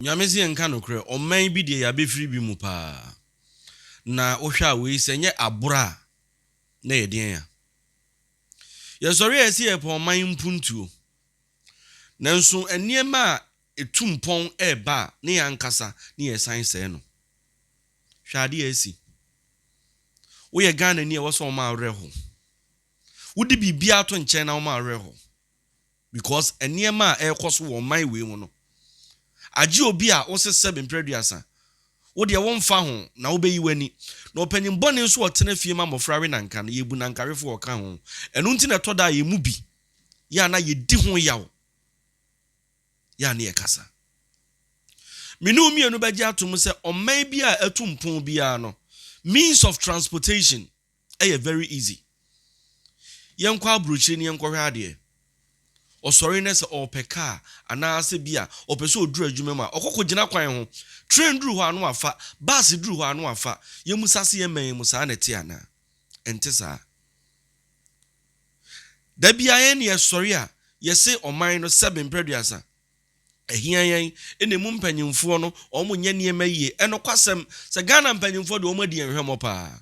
Nyamezi enka nokre oman bi de ya befiri bi mu pa na ohwa we senye abura na yeden ya yesori esi e po oman mpuntuo nanso eniema etumpon eba ne yankasa ne yesan se no hwade esi wo ye Ghana ni e wo so ma areho wodi bibia to nchen na wo ma areho because eniema ekoso wo man we mu no agi obi a wo se 7 preduasa wo de wo mfa ho na wo beyi wani na opanyin bone nso otena fie ma mofrawe nanka na yebu nankarefo wo ka ho enu nti na toda ye mu bi ya na ye di ho yawo ya na ye kasa minu mienu beji atom se oman bi a atumpon bia no means of transportation very easy yenkwa abrochire ni yenkwa hwade osori na se opeka anaase bia opese oduru adwuma ma okoko gina kwan ho train duru ho anu afa bus duru ho anu afa yemusase yemen musa na ti ana ente sa da bia ye ne yesori a yese oman no 7 preduasa ehia yen ene mu mpanyimfo no omo nye ne emaye eno kwasem se Ghana mpanyimfo de omo di enhwemo pa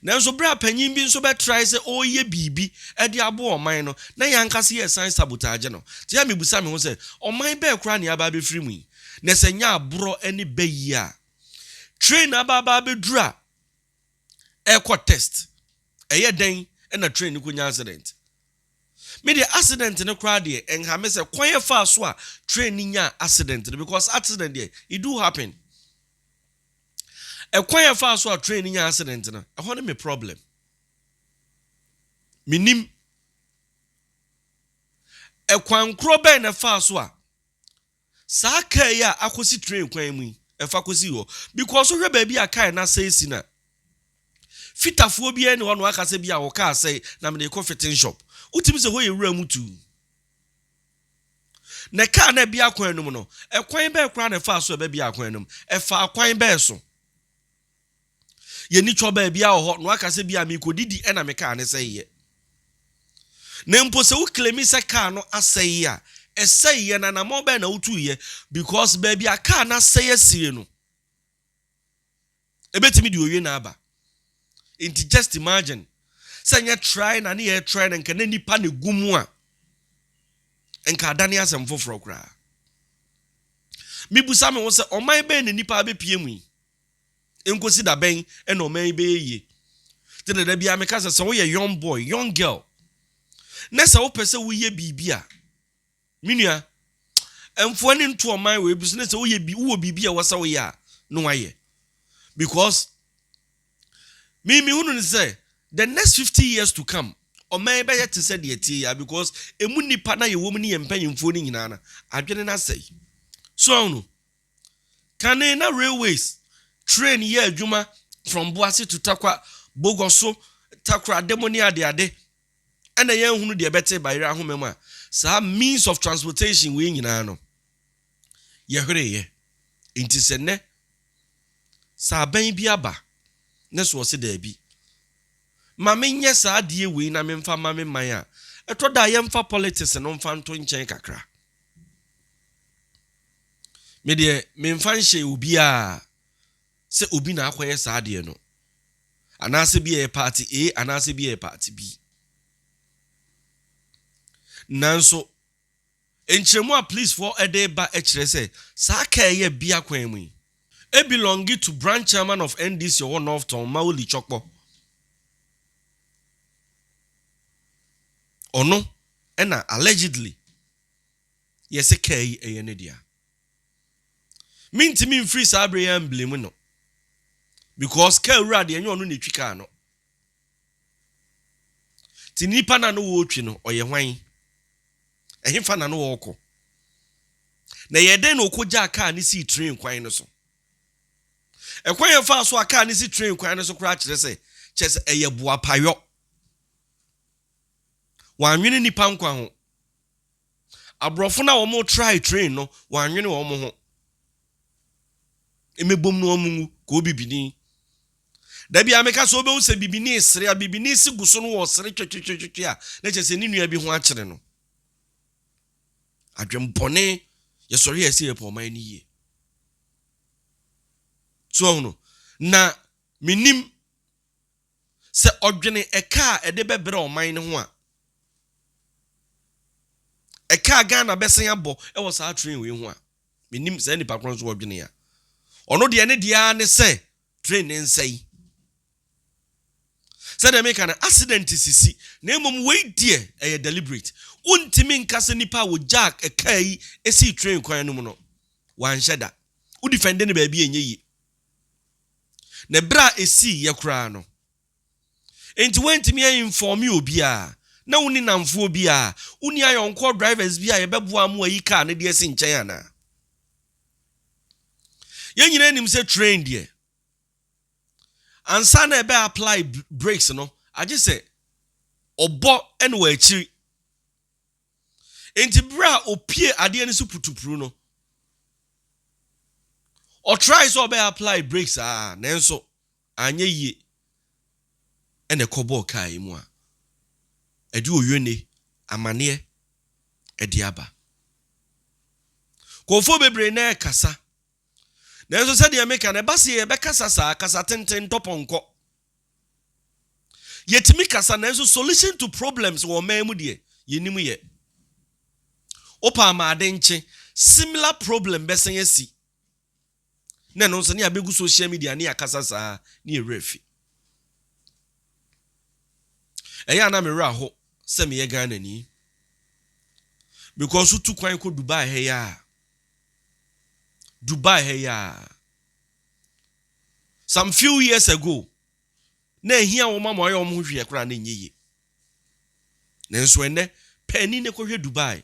nanso bra panyim bi nso be try se oye bibi e de abo oman no na yankase ye san sabotage no ti ya mebusa me ho se oman be kra ne aba be firi mu na se nya abro ene bayi a train aba be dura e test eye den na train ko nya accident me the accident ne kra de enha me se kwan fa so a train nya accident because accident there it do happen e kwan fa so a train nya accident na e ho ne me problem minim e kwan kro ben na fa so a sa kai ya akosi train kwan mu e fa kosi ho because hwe ba bi akai na say si na fitafo bi ene ho no aka se bi a wo ka say na me ko fitting shop utimi se ho ye wura mutu na ka na bia kwan num no e kwan be kra na fa so be bia kwan num e fa kwan be so ye ni cho ba bia ho no aka se bia me ko didi e na me ka ne se ye na mpo se wo klemi se ka no aseye a eseye na na mo be na utu ye because ba bia ka na seye sie no ebetimi di owie na aba inti just imagine sanya try na ne ye try na nka na nipa ne gumu a enka adane asem foforo kra mibusa me wo se oman be ne nipa be pie mu enkosi da ben e no oman be ye tene da bia me ka se wo ye young boy young girl na se wo pese wo ye bibia minua emfo ne nto oman we business se wo ye bi wo bibia wo se wo ya no waye because me hunu ni say the next 50 years to come oman be yet said the tia because emu nipa na ye wo mu ne empanyimfo ni nyina na adwene na say so no can na railways train ye adwuma from Boase to Takwa Bogoso Takra demoni ade ena ye hunu de bete bayira ahomem a sa means of transportation we nyina no ye hwere ye inti se ne sa ban bi aba ne so se da bi ma menye sa de we na memfa ma me man a eto da ye mfa politics no mfa nto nchen kakra me de memfa nhye obi a se obi na akoye sa de no anase bi e party A anase bi e party B nanso enchemu a police for ede ba ekire se sa ka ye bia kwan mu e belong to branch chairman of NDC or North Town Mauli Chokpo ono ena allegedly yes kai e ne dia minti min free sabre ya blame no because ka ura de enyo no ne twika no ti nipa na no wo twi no oye hwan ehimfa na no wo ko na ye den no koja aka ni si train kwan no so e kwan ye fa so aka ni si train kwan no so kura kire se chese eye boa payo wanwene nipa nkwa ho abrofo na wo mo try train no wanwene wo mo ho emebom no omungu ko bibini da bia meka so be use bibini sere a bibini si guso no wo sere twetwetwetwe a na chese ni nua bi ho akere no adwempone ye sori ese ye po man ni ye so no na minim se odwene eka ede bebere oman ne ho a eka Ghana besen abo e wo saa train we ho a minim se nipa kron so odwene ya ono de ne dia ne se train ne nsai se de make an accident sisi na emom we die e deliberate untimi nkase nipa wo jack eka yi esi train kwan no mu no wan sheda u defend ne ba bi enye yi na bra esi ye kura no enti wentimi inform you obi a na woni namfo obi a uni ayonko drivers bi a ye beboa mu ayi car ne de esi nchen ana ye nyina nim se train de ansa na ebe apply brakes no age se obo ene wa akiri enti bra opie ade ne su putupuru no or try so be apply brakes nenso anye yie ene kobo kai mu a edi oyene amane edi aba kofo bebre na kasa nenso se de make na base ye be kasa sa kasa tenten toponko yetimi kasa nenso solution to problems wo memu de yenimu ye opa ma ade nche similar problem besen yesi na no so ne abegu social media ne akasa sa ne refi eya na me raho se me ye Ghana ni because utu kwan ko Dubai he ya some few years ago na ehia wo mama oyo mo hwe kra na nyiye nenso ene pani ne ko hwe Dubai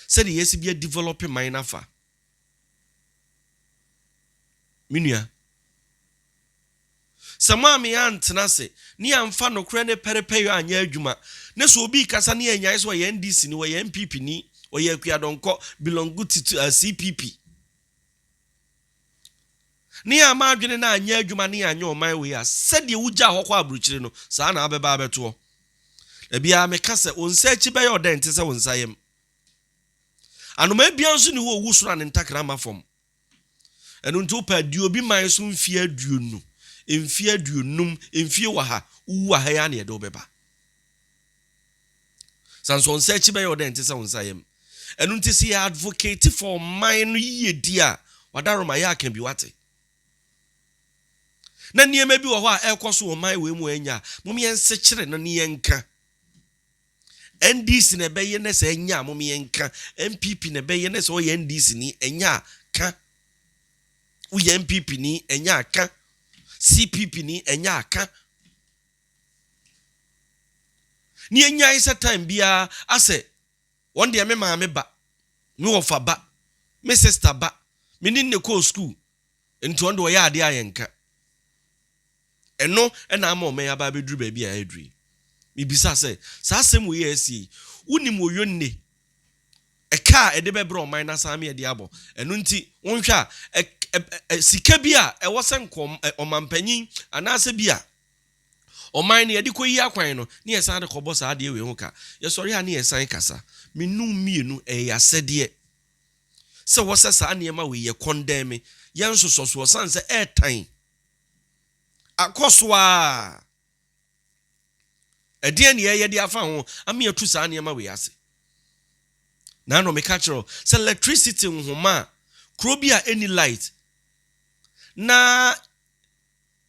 se de yesi bia develop mine afa minua sama me antena se ni amfa no kra ne perepeyo anya adwuma ne so obi kasa ne anyai so ye NDC ni ye MPP ni ye akuadonko belong to CPP ni ama adwene na anya adwuma ne anya oman we a se de wugya hokwa abruchire no saa na abeba abeto e bia me kasa onsa achi be ye odente se wonsayem anoma bia nso ni wo wusura ne ntakra mafom enu nto pa di obi man so mfie aduonu mfie aduonum mfie waha uwa ya na edo beba sanso nsechi be yo den tese wonsayem enu ntisi ya advocate for mine no yedi a wadaroma ya kan bi wate na niema bi wo ho a ekoso o man we mu anya mum yense kire no ne yenka NDC ne be ye ne se anya mum yenka MPP ne be ye ne se o ye NDC ni anya ka uye MPP ni enya aka CPP ni enya aka ni enya isa time bia ase one day me ma me ba me wofa ba me sister ba me ni ne ko school nti on do ya ade ayenka eno na ama o me ya ba beduru ba bia eduri mi bisa se sa asem we asi unim oyonne eka ede bebre o man na same ede abo eno nti wonhwa sika bia e wosen kom omampanyin anase bia oman ne yedi koyi akwan no ne yesan de kobo sa ade we hu ka ye sori ha ne yesan kasa menu mienu yasede se wose sa ne ma we ye condemn ye nsososo san se tan akoswa ede ne ye de afa ho ame atu sa ne ma we ase na no me catch se electricity nhoma krobia any light na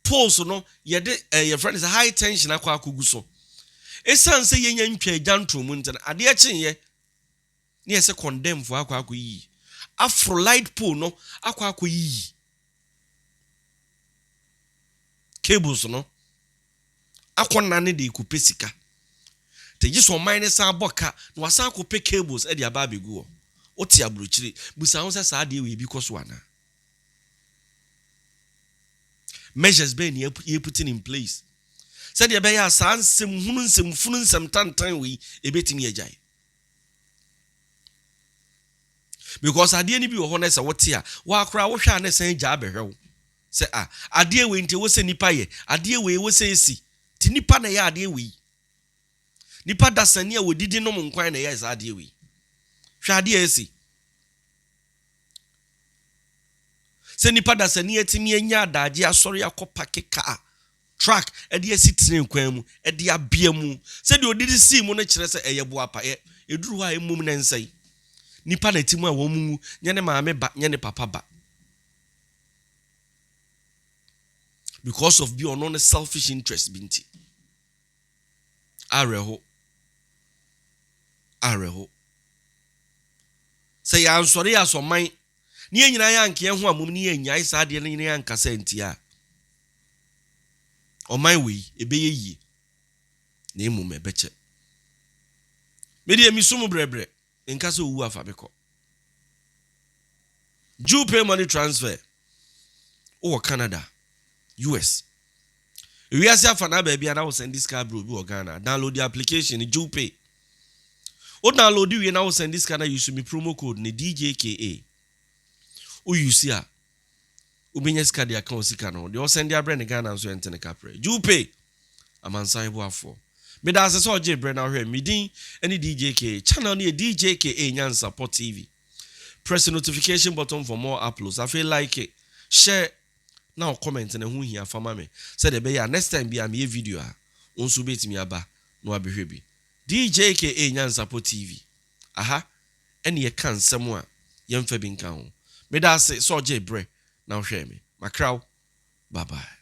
poles no ye de your friend is high tension akwa akoguso esan se yenya ntwa janto mu nten ade achen ye ne se condemn for akwa akoyi afro light pole no akwa akoyi cables no akonna ne de kupesika te jiso mine sa boka no wasan kope cables e de aba begu o ti abrochire busa ho se sa de we bi koso ana measures be ne you putting in place said ye be ya sansem hunu nsem funu nsem tantan we ebetimi agyae because ade ni bi wo ho na se wote a wa akora wo hwa na san gya behwew se ade we nte wo se nipa ye ade we wo se esi ti nipa na ye ade we nipa dasani a wodidi no nkwan na ye za ade we hwa ade esi Se nipa da se ne yetimi enya adaje asori akopa keka track e de asi train kwan mu e de abia mu se de odidi si mu no kire se eye boapa eduru ha emum na nsai nipa na timu a wo mu nye ne maame ba nye ne papa ba because of be on selfish interest binti areho say ya ansori asoman ni enyina ya nke ho amum ni enya isa de ni yanka sentia oman we ebeye yi na emum ebeche me de misum brebre nka so wu afa beko Djka money transfer or Canada US we are say for na baby and I will send this card bro bi Ghana download the application Djka o download we na will send this card use me promo code ni DJKA o use ya o binya card ya kan sika no de o send ya brand Ghana so ente ne kapre Djka amansan bo afo me da se so je brand na hwe me din any DJK channel ni DJKA nyan support TV. Press the notification button for more uploads. I feel like it. Share now, comment and who here for me. Say the be next time be a me video. Unsu beti mi aba no abehwebi. DJKA nyan support TV. Aha. Any ye can somewhere. Yemfa binka ho. Me da se so je bre. Now share me. Macrow. Bye bye.